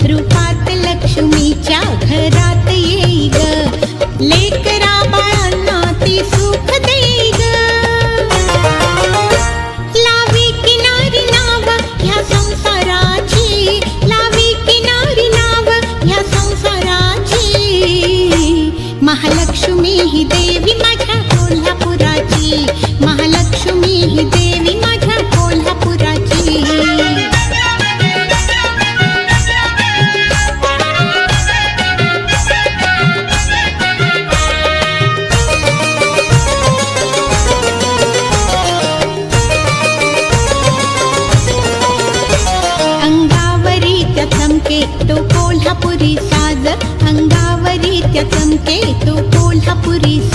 रूपात लक्ष्मीच्या घरात येई ग, लेकरा बाळांना ती सुख देई ग. लावी किनारी नाव ह्या संसाराची, लावी किनारी नाव ह्या संसाराची. महालक्ष्मी ही देवी माझ्या कोल्हापुराची, महालक्ष्मी ही देवी माझ्या कोल्हापुराची. अंगावरी त्या चमके तो कोल्हापुरी साज, अंगावरी त्या चमके तो कोल्हापुरी साज.